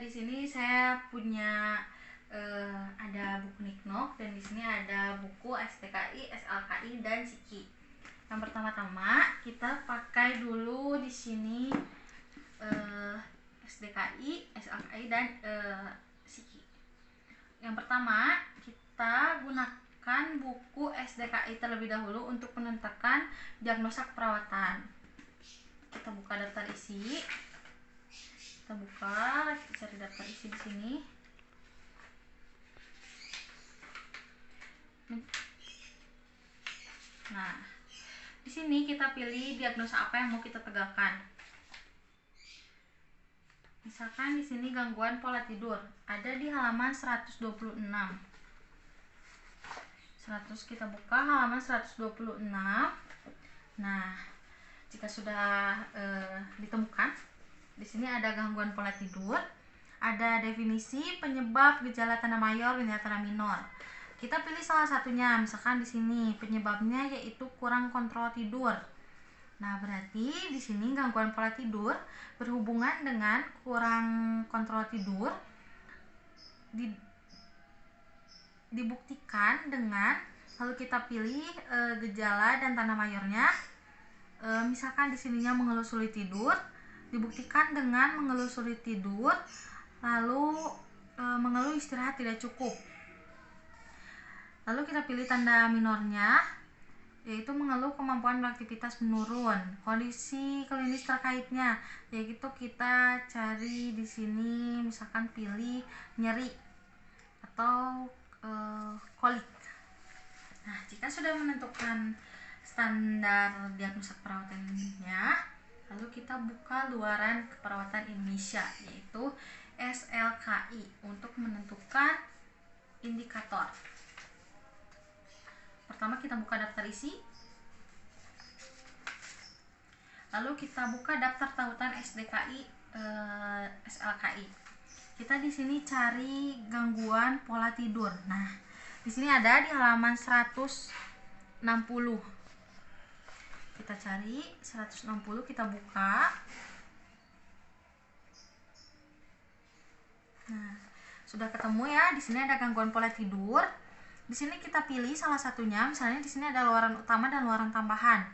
di sini saya punya ada buku Niknok, dan di sini ada buku STKI, SLKI, dan SIKI. Yang pertama-tama kita pakai dulu di sini STKI, SLKI, dan SIKI. Yang pertama kita gunakan buku STKI terlebih dahulu untuk menentukan diagnosa keperawatan. Kita buka daftar isi. Kita cari daftar isi di sini. Nah, di sini kita pilih diagnosa apa yang mau kita tegakkan. Misalkan di sini gangguan pola tidur, ada di halaman 126. Kita buka halaman 126. Nah, jika sudah ditemukan, di sini ada gangguan pola tidur, ada definisi, penyebab, gejala tanda mayor, gejala tanda minor. Kita pilih salah satunya, misalkan di sini penyebabnya yaitu kurang kontrol tidur. Nah, berarti di sini gangguan pola tidur berhubungan dengan kurang kontrol tidur dibuktikan dengan, lalu kita pilih gejala dan tanda mayornya. Misalkan di sininya mengeluh sulit tidur, dibuktikan dengan mengeluh sulit tidur, lalu mengeluh istirahat tidak cukup. Lalu kita pilih tanda minornya, yaitu mengeluh kemampuan beraktivitas menurun. Kondisi klinis terkaitnya, yaitu kita cari di sini, misalkan pilih nyeri atau kolik. Nah, jika sudah menentukan standar diagnosa keperawatannya, lalu kita buka luaran keperawatan Indonesia, yaitu SLKI, untuk menentukan indikator. Pertama kita buka daftar isi, lalu kita buka daftar tautan SDKI, SLKI. Kita di sini cari gangguan pola tidur. Nah, di sini ada di halaman 160. Kita cari 160, kita buka. Nah, sudah ketemu ya. Di sini ada gangguan pola tidur. Di sini kita pilih salah satunya, misalnya di sini ada luaran utama dan luaran tambahan.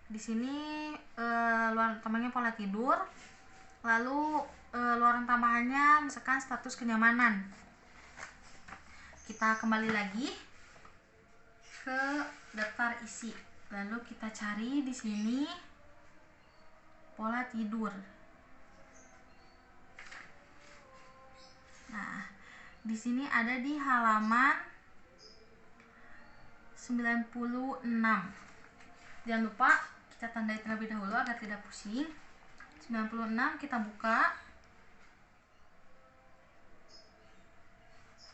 Di sini luaran utamanya pola tidur, lalu luaran tambahannya misalkan status kenyamanan. Kita kembali lagi ke daftar isi, lalu kita cari di sini pola tidur. Nah, di sini ada di halaman 96. Jangan lupa kita tandai terlebih dahulu agar tidak pusing. 96 kita buka.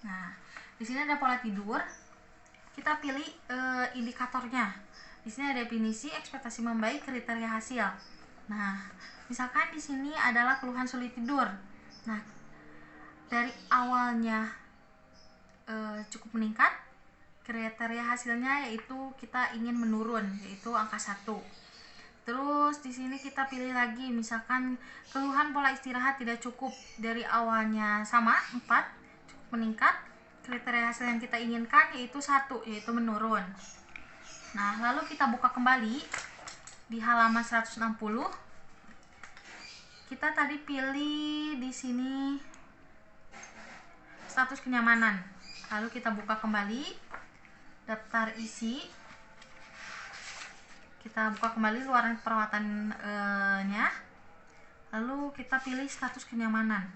Nah, di sini ada pola tidur. Kita pilih indikatornya. Di sini ada definisi, ekspektasi membaik, kriteria hasil. Nah, misalkan di sini adalah keluhan sulit tidur. Nah, dari awalnya cukup meningkat, kriteria hasilnya yaitu kita ingin menurun, yaitu angka 1. Terus di sini kita pilih lagi, misalkan keluhan pola istirahat tidak cukup, dari awalnya sama 4, cukup meningkat, kriteria hasil yang kita inginkan yaitu 1, yaitu menurun. Nah, lalu kita buka kembali di halaman 160. Kita tadi pilih di sini status kenyamanan. Lalu kita buka kembali daftar isi, kita buka kembali luaran perawatannya, lalu kita pilih status kenyamanan.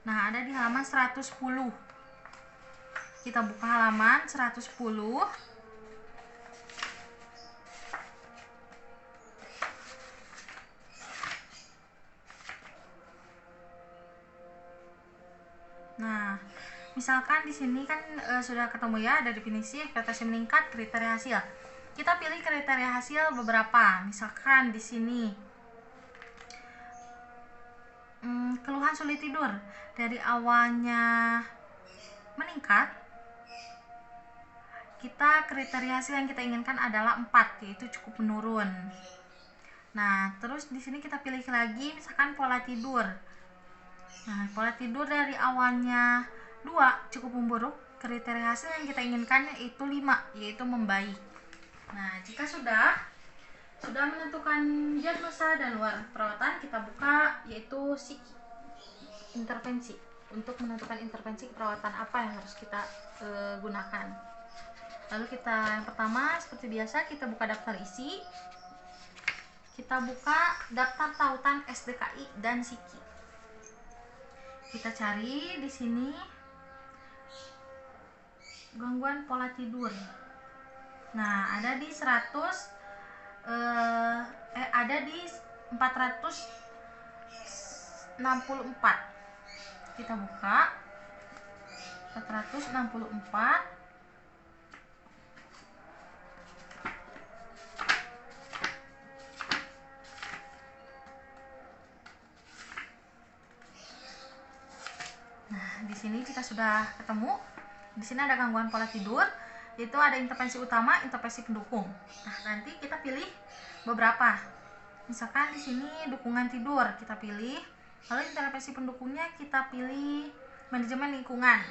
Nah, ada di halaman 110. Kita buka halaman 110. Nah, misalkan di sini kan sudah ketemu ya, ada definisi, ekspektasi meningkat, kriteria hasil. Kita pilih kriteria hasil beberapa. Misalkan di sini keluhan sulit tidur, dari awalnya meningkat meningkat, kita kriteria hasil yang kita inginkan adalah 4, yaitu cukup menurun. Nah, terus di sini kita pilih lagi misalkan pola tidur. Nah, pola tidur dari awalnya 2 cukup memburuk, kriteria hasil yang kita inginkan yaitu 5, yaitu membaik. Nah, jika sudah menentukan diagnosa dan luar perawatan, kita buka yaitu intervensi untuk menentukan intervensi perawatan apa yang harus kita gunakan. Lalu kita yang pertama seperti biasa kita buka daftar isi, kita buka daftar tautan SDKI dan SIKI. Kita cari di sini gangguan pola tidur. Nah, ada di 464. Kita buka 464. Nah, di sini kita sudah ketemu. Di sini ada gangguan pola tidur, yaitu ada intervensi utama, intervensi pendukung. Nah, nanti kita pilih beberapa. Misalkan di sini dukungan tidur kita pilih, lalu intervensi pendukungnya kita pilih manajemen lingkungan.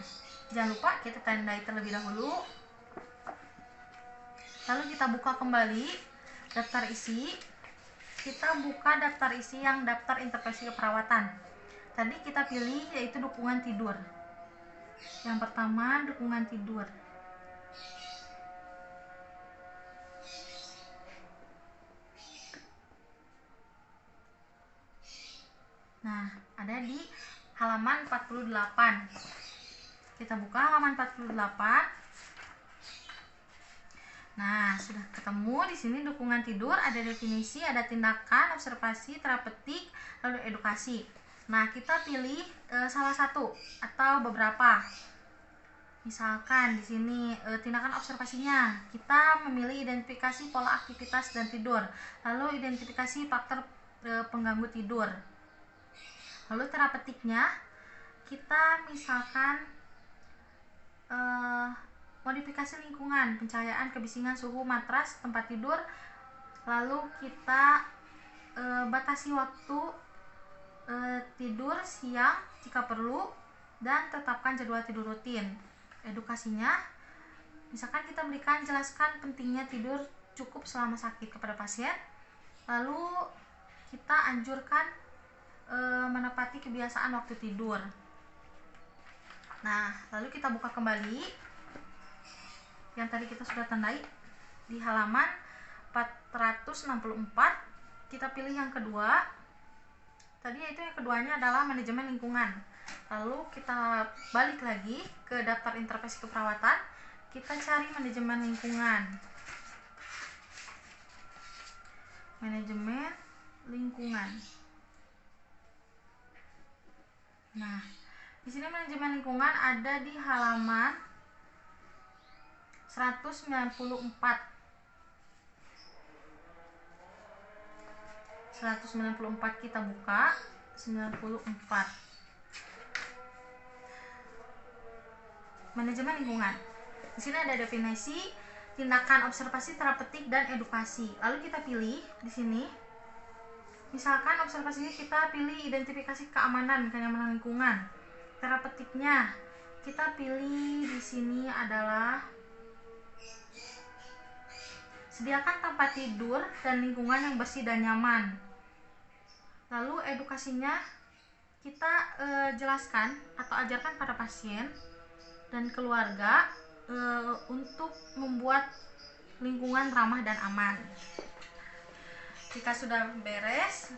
Jangan lupa kita tandai terlebih dahulu. Lalu kita buka kembali daftar isi. Kita buka daftar isi yang daftar intervensi keperawatan. Tadi kita pilih yaitu dukungan tidur. Yang pertama, dukungan tidur. Nah, ada di halaman 48. Kita buka halaman 48. Nah, sudah ketemu di sini dukungan tidur, ada definisi, ada tindakan, observasi, terapeutik, lalu edukasi. Nah, kita pilih salah satu atau beberapa. Misalkan di sini tindakan observasinya, kita memilih identifikasi pola aktivitas dan tidur, lalu identifikasi faktor pengganggu tidur. Lalu terapeutiknya, kita misalkan modifikasi lingkungan, pencahayaan, kebisingan, suhu, matras, tempat tidur, lalu kita batasi waktu tidur siang jika perlu, dan tetapkan jadwal tidur rutin. Edukasinya, misalkan kita jelaskan pentingnya tidur cukup selama sakit kepada pasien, lalu kita anjurkan menepati kebiasaan waktu tidur. Nah, lalu kita buka kembali yang tadi kita sudah tandai di halaman 464. Kita pilih yang kedua. Tadi yaitu yang keduanya adalah manajemen lingkungan. Lalu kita balik lagi ke daftar intervensi keperawatan. Kita cari manajemen lingkungan. Manajemen lingkungan. Nah, di sini manajemen lingkungan ada di halaman 194. 194 kita buka 94. Manajemen lingkungan. Di sini ada definisi, tindakan, observasi, terapeutik, dan edukasi. Lalu kita pilih di sini. Misalkan observasinya kita pilih identifikasi keamanan, kenyamanan lingkungan. Terapeutiknya kita pilih di sini adalah sediakan tempat tidur dan lingkungan yang bersih dan nyaman. Lalu edukasinya kita jelaskan atau ajarkan pada pasien dan keluarga untuk membuat lingkungan ramah dan aman. Jika sudah beres,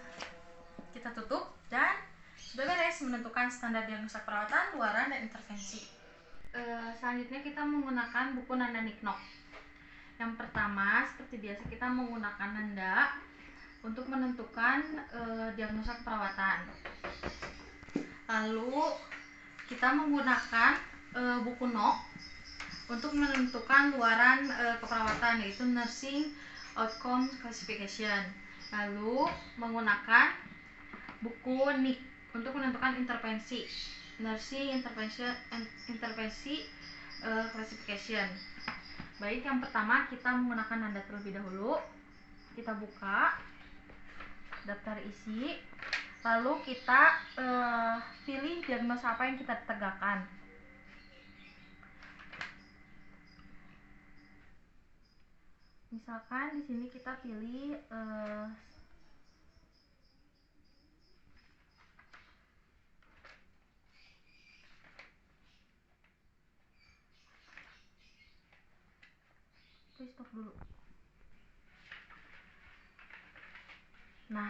kita tutup dan sudah beres menentukan standar diagnosa perawatan, luaran, dan intervensi. Selanjutnya kita menggunakan buku Nanda Niknok. Yang pertama, seperti biasa kita menggunakan Nanda untuk menentukan diagnosa keperawatan. Lalu kita menggunakan buku NOK untuk menentukan luaran keperawatan, yaitu Nursing Outcome Classification. Lalu menggunakan buku NIK untuk menentukan intervensi, Nursing Intervensi classification. Baik, yang pertama kita menggunakan nada terlebih dahulu. Kita buka daftar isi, lalu kita pilih diagnosa apa yang kita tegakkan. Misalkan di sini kita pilih stop dulu. Nah,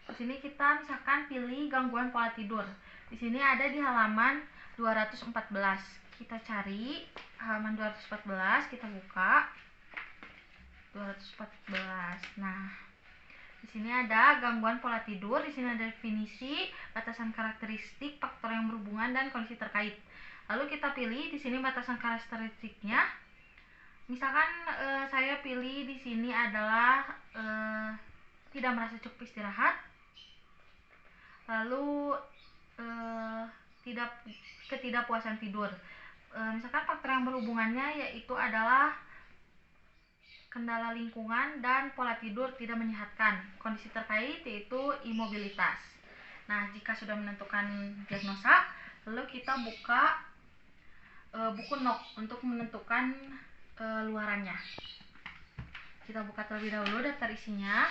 di sini kita misalkan pilih gangguan pola tidur. Di sini ada di halaman 214. Kita cari halaman 214, kita buka 214. Nah, di sini ada gangguan pola tidur, di sini ada definisi, batasan karakteristik, faktor yang berhubungan dan kondisi terkait. Lalu kita pilih di sini batasan karakteristiknya. Misalkan saya pilih di sini adalah tidak merasa cukup istirahat, lalu ketidakpuasan tidur. Misalkan faktor yang berhubungannya yaitu adalah kendala lingkungan dan pola tidur tidak menyehatkan. Kondisi terkait yaitu imobilitas. Nah, jika sudah menentukan diagnosa, lalu kita buka buku NOC untuk menentukan luarannya. Kita buka terlebih dahulu daftar isinya.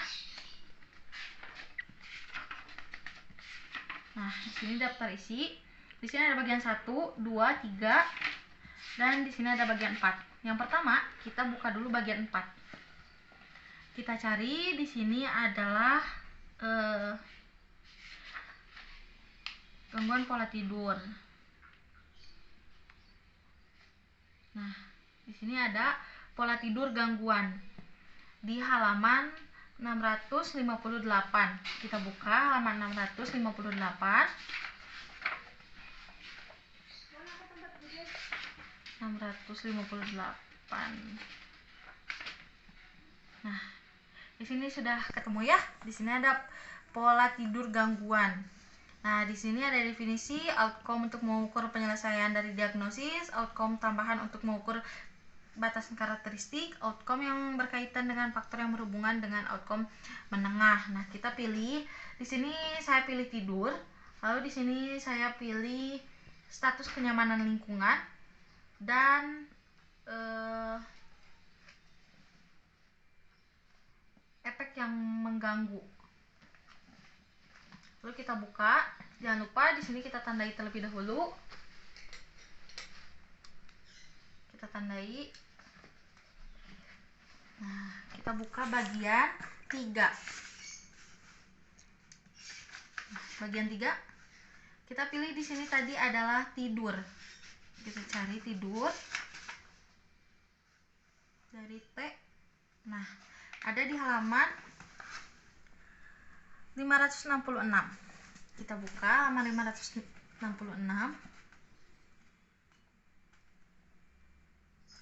Nah, di sini daftar isi. Di sini ada bagian 1, 2, 3, dan di sini ada bagian 4. Yang pertama, kita buka dulu bagian 4. Kita cari di sini adalah gangguan pola tidur. Nah, di sini ada pola tidur gangguan di halaman 658. Kita buka halaman 658. 658. Nah, di sini sudah ketemu ya. Di sini ada pola tidur gangguan. Nah, di sini ada definisi, outcome untuk mengukur penyelesaian dari diagnosis, outcome tambahan untuk mengukur batasan karakteristik, outcome yang berkaitan dengan faktor yang berhubungan dengan outcome menengah. Nah, kita pilih di sini, saya pilih tidur, lalu di sini saya pilih status kenyamanan lingkungan dan efek yang mengganggu. Lalu kita buka, jangan lupa di sini kita tandai terlebih dahulu. Kita tandai. Nah, kita buka bagian 3. Bagian 3. Kita pilih di sini tadi adalah tidur. Kita cari tidur. Dari T. Nah, ada di halaman 566. Kita buka halaman 566.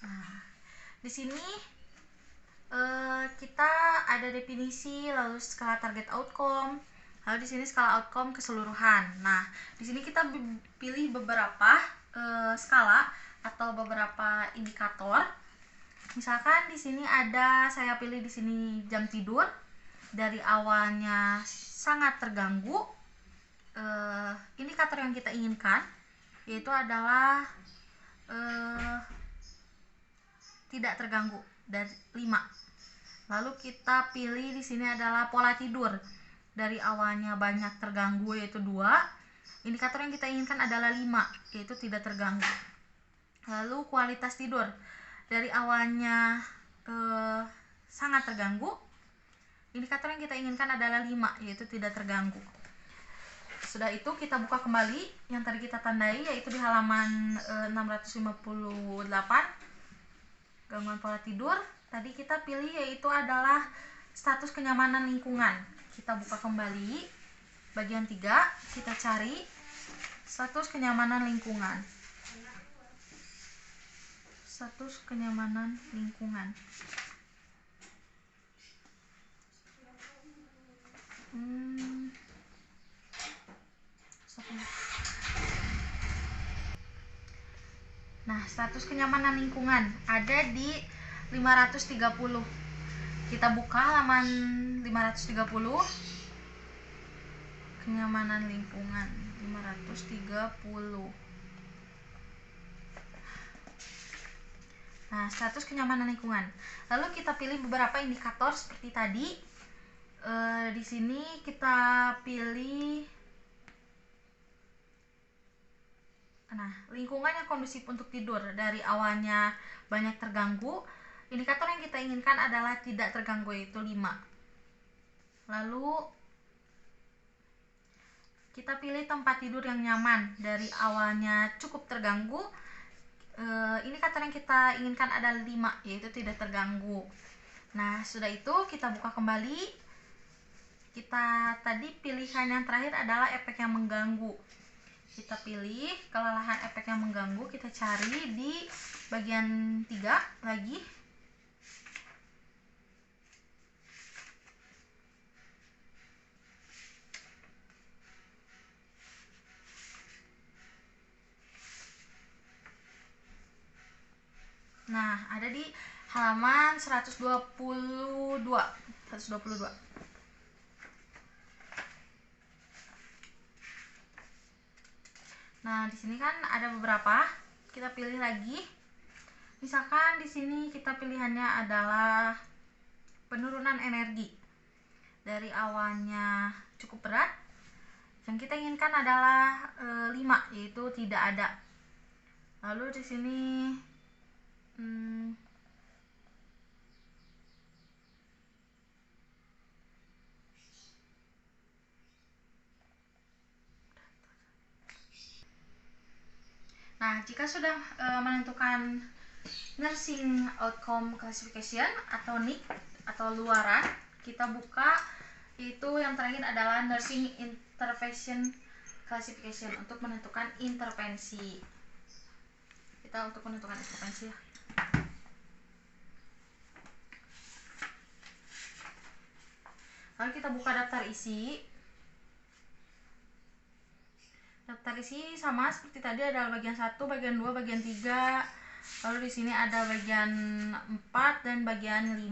Nah, di sini kita ada definisi, lalu skala target outcome, lalu di sini skala outcome keseluruhan. Nah, di sini kita pilih beberapa skala atau beberapa indikator. Misalkan di sini ada, saya pilih di sini jam tidur. Dari awalnya sangat terganggu, indikator yang kita inginkan yaitu adalah tidak terganggu dari 5. Lalu kita pilih di sini adalah pola tidur. Dari awalnya banyak terganggu yaitu 2. Indikator yang kita inginkan adalah 5, yaitu tidak terganggu. Lalu kualitas tidur. Dari awalnya sangat terganggu. Indikator yang kita inginkan adalah 5, yaitu tidak terganggu. Sudah itu kita buka kembali yang tadi kita tandai, yaitu di halaman 658. Gangguan pola tidur. Tadi kita pilih yaitu adalah status kenyamanan lingkungan. Kita buka kembali bagian 3, kita cari status kenyamanan lingkungan. Status kenyamanan lingkungan. Nah, Nah, status kenyamanan lingkungan ada di 530. Kita buka halaman 530. Kenyamanan lingkungan 530. Nah, status kenyamanan lingkungan. Lalu kita pilih beberapa indikator seperti tadi. Di sini kita pilih lingkungan yang kondusif untuk tidur. Dari awalnya banyak terganggu, indikator yang kita inginkan adalah tidak terganggu, yaitu 5. Lalu kita pilih tempat tidur yang nyaman. Dari awalnya cukup terganggu, indikator yang kita inginkan adalah 5, yaitu tidak terganggu. Nah, sudah itu kita buka kembali. Kita tadi pilihan yang terakhir adalah efek yang mengganggu. Kita pilih kelelahan efek yang mengganggu, kita cari di bagian 3 lagi. Nah, ada di halaman 122. Nah, di sini kan ada beberapa. Kita pilih lagi. Misalkan di sini kita pilihannya adalah penurunan energi. Dari awalnya cukup berat, yang kita inginkan adalah 5, yaitu tidak ada. Lalu di sini nah, jika sudah menentukan Nursing Outcome Classification atau NIC atau luaran, kita buka. Itu yang terakhir adalah Nursing Intervention Classification untuk menentukan intervensi. Kita untuk menentukan intervensi. Lalu kita buka daftar isi. Daftar isi sama seperti tadi, ada bagian 1, bagian 2, bagian 3. Lalu di sini ada bagian 4 dan bagian 5,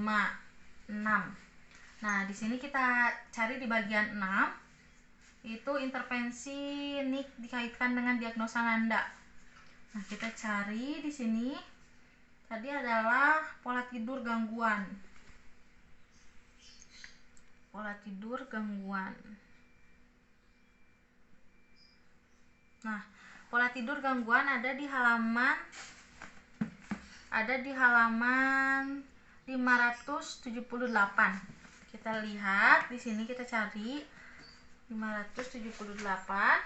6. Nah, di sini kita cari di bagian 6, itu intervensi NIC dikaitkan dengan diagnosa Nanda. Nah, kita cari di sini. Tadi adalah pola tidur gangguan. Pola tidur gangguan. Nah, pola tidur gangguan ada di halaman 578. Kita lihat di sini, kita cari 578.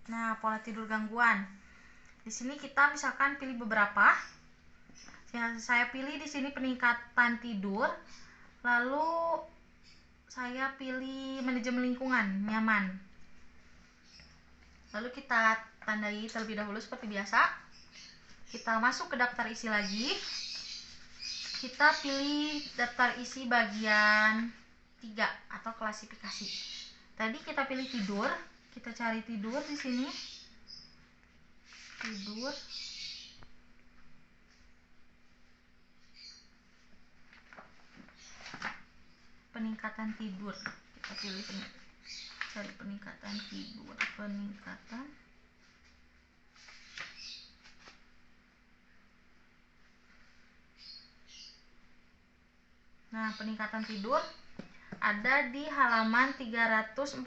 Nah, pola tidur gangguan. Di sini kita misalkan pilih beberapa. Yang saya pilih di sini peningkatan tidur. Lalu saya pilih manajemen lingkungan nyaman. Lalu kita tandai terlebih dahulu seperti biasa. Kita masuk ke daftar isi lagi. Kita pilih daftar isi bagian 3 atau klasifikasi. Tadi kita pilih tidur. Kita cari tidur di sini. Tidur. Peningkatan tidur. Kita pilih cari peningkatan tidur. Nah, peningkatan tidur ada di halaman 348.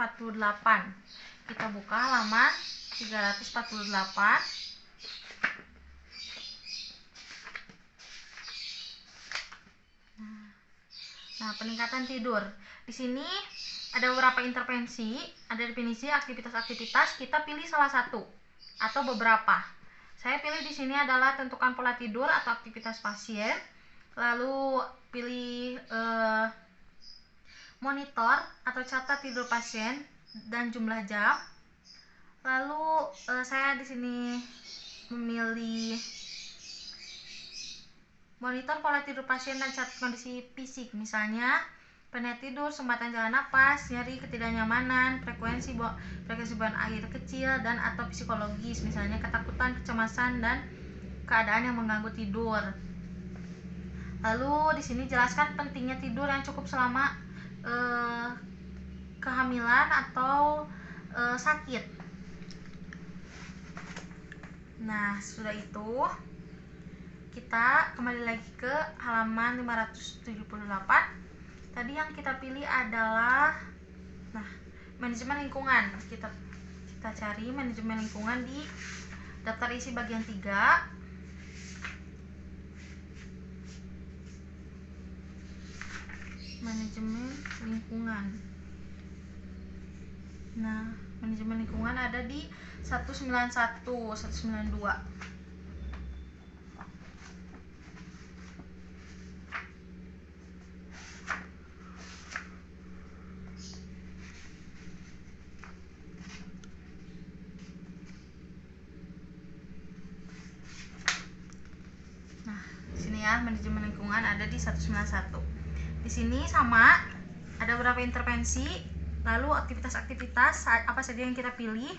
Kita buka halaman 348. Nah, peningkatan tidur. Di sini ada beberapa intervensi, ada definisi aktivitas-aktivitas. Kita pilih salah satu atau beberapa. Saya pilih di sini adalah tentukan pola tidur atau aktivitas pasien. Lalu pilih monitor atau catat tidur pasien dan jumlah jam. Lalu saya di sini memilih monitor pola tidur pasien dan catat kondisi fisik, misalnya apnea tidur, sumbatan jalan napas, nyeri, ketidaknyamanan, frekuensi buang air kecil, dan atau psikologis, misalnya ketakutan, kecemasan, dan keadaan yang mengganggu tidur. Lalu di sini jelaskan pentingnya tidur yang cukup selama kehamilan atau sakit. Nah, sudah itu kita kembali lagi ke halaman 578. Tadi yang kita pilih adalah manajemen lingkungan. Kita cari manajemen lingkungan di daftar isi bagian 3. Manajemen lingkungan. Nah, manajemen lingkungan ada di 191, 192. Manajemen lingkungan ada di 191. Di sini sama ada beberapa intervensi, lalu aktivitas-aktivitas apa saja yang kita pilih.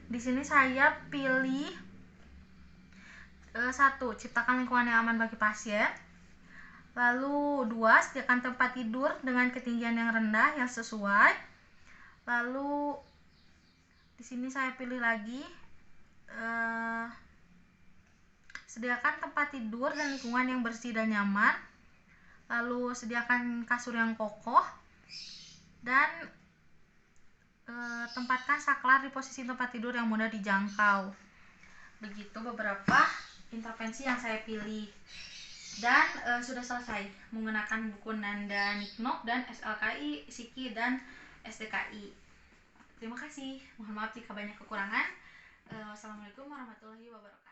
Di sini saya pilih 1. Ciptakan lingkungan yang aman bagi pasien. Lalu 2. Sediakan tempat tidur dengan ketinggian yang rendah yang sesuai. Lalu di sini saya pilih lagi sediakan tempat tidur dan lingkungan yang bersih dan nyaman. Lalu sediakan kasur yang kokoh dan tempatkan saklar di posisi tempat tidur yang mudah dijangkau. Begitu beberapa intervensi yang saya pilih. Dan sudah selesai menggunakan buku Nanda Niknok dan SLKI, Siki, dan SDKI. Terima kasih. Mohon maaf jika banyak kekurangan. Wassalamualaikum warahmatullahi wabarakatuh.